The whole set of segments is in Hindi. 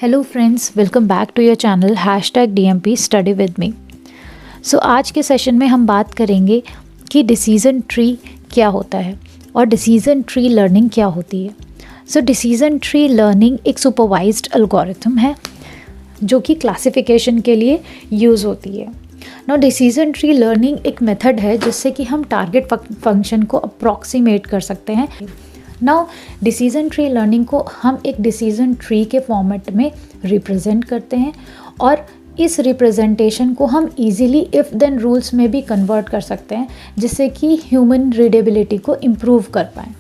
Hello friends, welcome back to your channel #DMP study with me. So आज के सेशन में हम बात करेंगे कि डिसीजन ट्री क्या होता है और डिसीजन ट्री लर्निंग क्या होती है। सो डिसीजन ट्री लर्निंग एक सुपरवाइज्ड एल्गोरिथम है जो कि क्लासिफिकेशन के लिए यूज़ होती है। नाउ डिसीजन ट्री लर्निंग एक मेथड है जिससे कि हम टारगेट फंक्शन को अप्रॉक्सीमेट कर सकते हैं। नाउ डिसीजन ट्री लर्निंग को हम एक डिसीजन ट्री के फॉर्मेट में रिप्रेजेंट करते हैं और इस रिप्रेजेंटेशन को हम इजीली इफ़ देन रूल्स में भी कन्वर्ट कर सकते हैं जिससे कि ह्यूमन रीडेबिलिटी को इम्प्रूव कर पाएँ।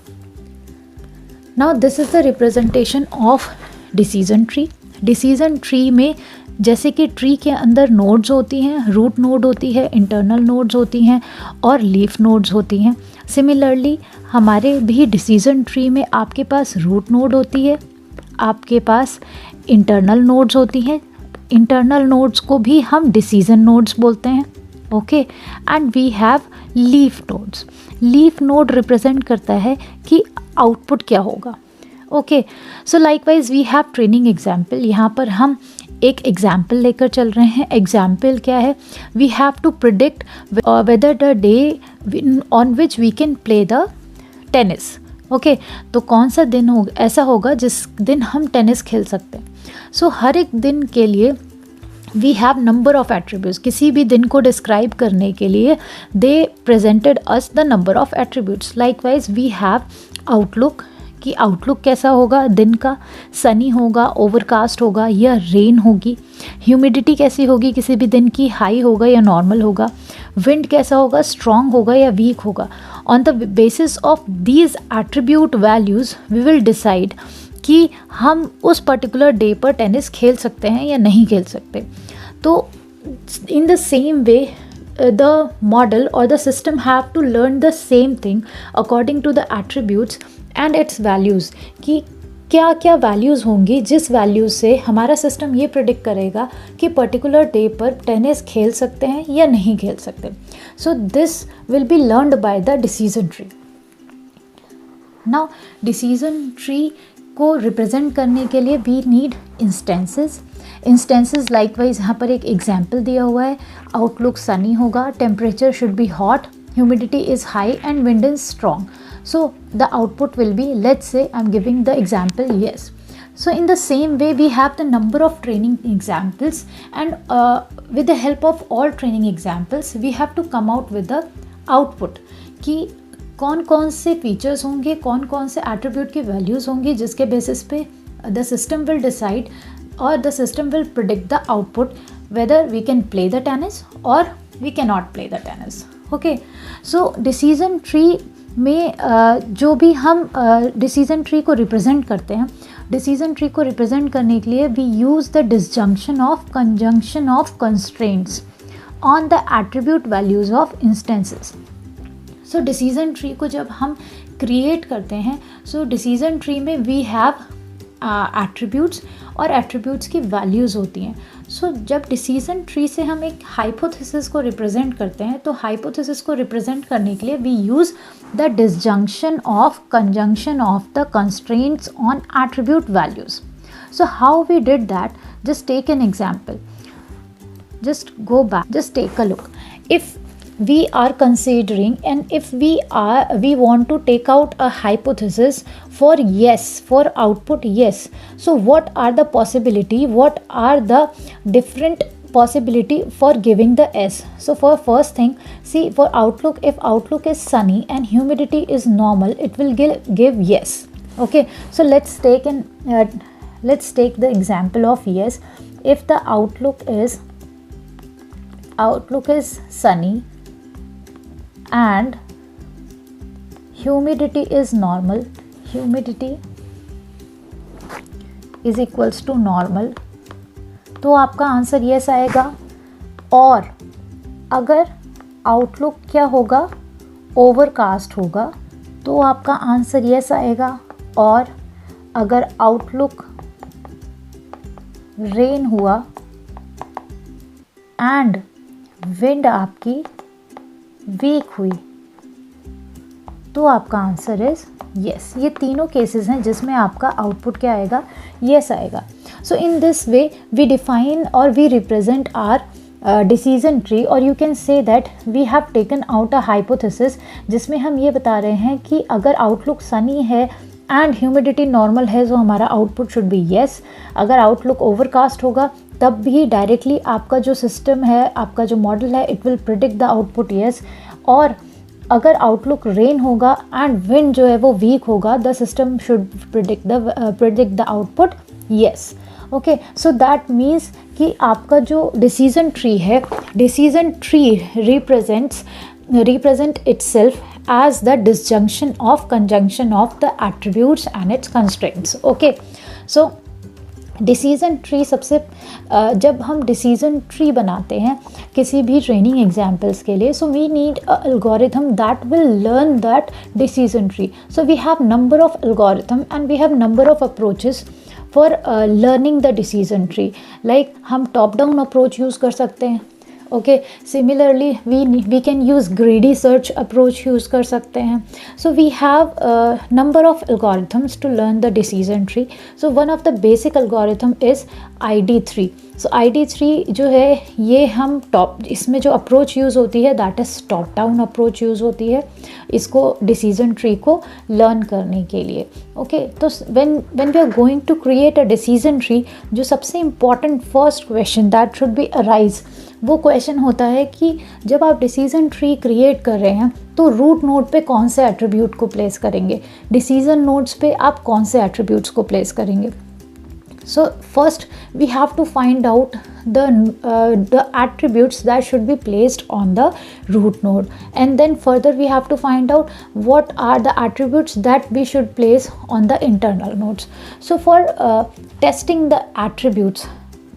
Now this is the representation of decision tree. Decision tree में जैसे कि ट्री के अंदर नोड्स होती हैं, रूट नोड होती है, इंटरनल नोड्स होती हैं और लीफ नोड्स होती हैं। सिमिलरली हमारे भी डिसीजन ट्री में आपके पास रूट नोड होती है, आपके पास इंटरनल नोड्स होती हैं। इंटरनल नोड्स को भी हम डिसीजन नोड्स बोलते हैं, okay. And we have leaf nodes. Leaf node represent करता है कि आउटपुट क्या होगा, okay. So likewise we have training example. यहाँ पर हम एक एग्जाम्पल लेकर चल रहे हैं। एग्जाम्पल क्या है? We have to predict whether the day on which we can play the tennis, okay. तो कौन सा दिन हो ऐसा होगा जिस दिन हम टेनिस खेल सकते हैं। सो हर एक दिन के लिए we have number of attributes. किसी भी दिन को डिस्क्राइब करने के लिए they presented us the number of attributes. Likewise we have outlook, कि आउटलुक कैसा होगा दिन का, सनी होगा, ओवरकास्ट होगा या रेन होगी। ह्यूमिडिटी कैसी होगी किसी भी दिन की, हाई होगा या नॉर्मल होगा। विंड कैसा होगा, स्ट्रॉन्ग होगा या वीक होगा। On the basis of these attribute values we will decide कि हम उस पर्टिकुलर डे पर टेनिस खेल सकते हैं या नहीं खेल सकते। तो in the same way the model or the system have to learn the same thing according to the attributes and its values, कि क्या क्या वैल्यूज़ होंगी जिस वैल्यूज़ से हमारा सिस्टम ये प्रिडिक्ट करेगा कि पर्टिकुलर डे पर टेनिस खेल सकते हैं या नहीं खेल सकते। So this will be learned by the decision tree. Now decision tree को रिप्रेजेंट करने के लिए वी नीड इंस्टेंसेस लाइकवाइज यहाँ पर एक एग्जाम्पल दिया हुआ है। आउटलुक सनी होगा, temperature should be hot, humidity is high and wind is strong. So the output will be, let's say I am giving the example yes. So in the same way we have the number of training examples and with the help of all training examples we have to come out with the output कि कौन कौन से फीचर्स होंगे, कौन कौन से एट्रीब्यूट की वैल्यूज़ होंगी जिसके बेसिस पे द सिस्टम विल डिसाइड और the system will predict the output whether we can play the tennis और we can not play the tennis, okay. So decision tree में जो भी हम डिसीजन ट्री को रिप्रेजेंट करते हैं, डिसीजन ट्री को रिप्रेजेंट करने के लिए we use the disjunction of conjunction of constraints on the attribute values of instances. So decision tree को जब हम क्रिएट करते हैं, सो डिसीजन ट्री में वी हैव एट्रीब्यूट्स और एट्रीब्यूट्स की वैल्यूज़ होती हैं। सो जब डिसीजन ट्री से हम एक हाइपोथेसिस को रिप्रेजेंट करते हैं तो हाइपोथेसिस को रिप्रेजेंट करने के लिए we use the disjunction of conjunction of the constraints on attribute values. So how we did that, just take an example, just go back, just take a look. If we are considering and if we want to take out a hypothesis for yes, for output yes, so what are the possibility, what are the different possibility for giving the S? So for first thing, see for outlook, if outlook is sunny and humidity is normal, it will give yes, okay. So let's take the example of yes. If the outlook is sunny and humidity is normal, humidity is equals to normal, तो आपका आंसर यस आएगा। और अगर आउटलुक क्या होगा, ओवरकास्ट होगा, तो आपका आंसर यस आएगा। और अगर आउटलुक रेन हुआ एंड विंड आपकी वीक हुई, तो आपका आंसर इज येस। ये तीनों केसेस हैं जिसमें आपका आउटपुट क्या आएगा, येस आएगा। So in this way we define और we represent our decision tree, और you can say that we have taken out a hypothesis, जिसमें हम ये बता रहे हैं कि अगर आउटलुक सनी है एंड ह्यूमिडिटी नॉर्मल है तो हमारा आउटपुट शुड बी येस। अगर आउटलुक ओवरकास्ट होगा तब भी डायरेक्टली आपका जो सिस्टम है, आपका जो मॉडल है, it will predict the output yes. और अगर आउटलुक रेन होगा एंड विंड जो है वो वीक होगा, the system should predict the output yes. Okay, so that means कि आपका जो डिसीजन ट्री है, decision tree represent itself as the disjunction of conjunction of the attributes and its constraints. Okay, so decision tree सबसे जब हम डिसीज़न ट्री बनाते हैं किसी भी ट्रेनिंग एग्जाम्पल्स के लिए, so we need a algorithm that will learn that decision tree. So we have number of algorithm and we have number of approaches for learning the decision tree. Like हम टॉप डाउन अप्रोच यूज़ कर सकते हैं। Okay, similarly we can use greedy search approach use कर सकते हैं। So we have number of algorithms to learn the decision tree. So one of the basic algorithm is ID3। So ID3 जो है ये हम इसमें जो अप्रोच यूज़ होती है that is top down approach use होती है इसको डिसीजन ट्री को लर्न करने के लिए। ओके, तो when we are going to create a decision tree, जो सबसे important first question that should be arise, वो क्वेश्चन होता है कि जब आप डिसीजन ट्री क्रिएट कर रहे हैं तो रूट नोड पे कौन से एट्रीब्यूट को प्लेस करेंगे, डिसीजन नोड्स पे आप कौन से एट्रीब्यूट्स को प्लेस करेंगे। So first we have to find out the attributes that should be placed on the root node, and then further we have to find out what are the attributes that we should place on the internal nodes. So for testing the attributes,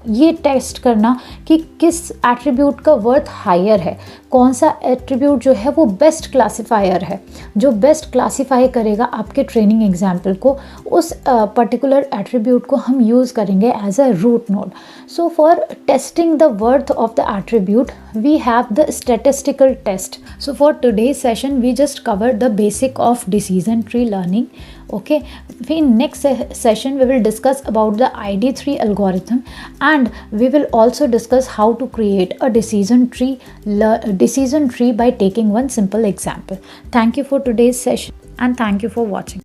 ये टेस्ट करना कि किस एट्रीब्यूट का वर्थ हायर है, कौन सा एट्रीब्यूट जो है वो बेस्ट क्लासिफायर है, जो बेस्ट क्लासीफाई करेगा आपके ट्रेनिंग एग्जाम्पल को, उस पर्टिकुलर एट्रीब्यूट को हम यूज़ करेंगे as a root node. So for testing the worth of the attribute we have the statistical test. So for today's session we just covered the basic of decision tree learning. Okay, in next session we will discuss about the ID3 algorithm, and we will also discuss how to create a decision tree by taking one simple example. Thank you for today's session and thank you for watching.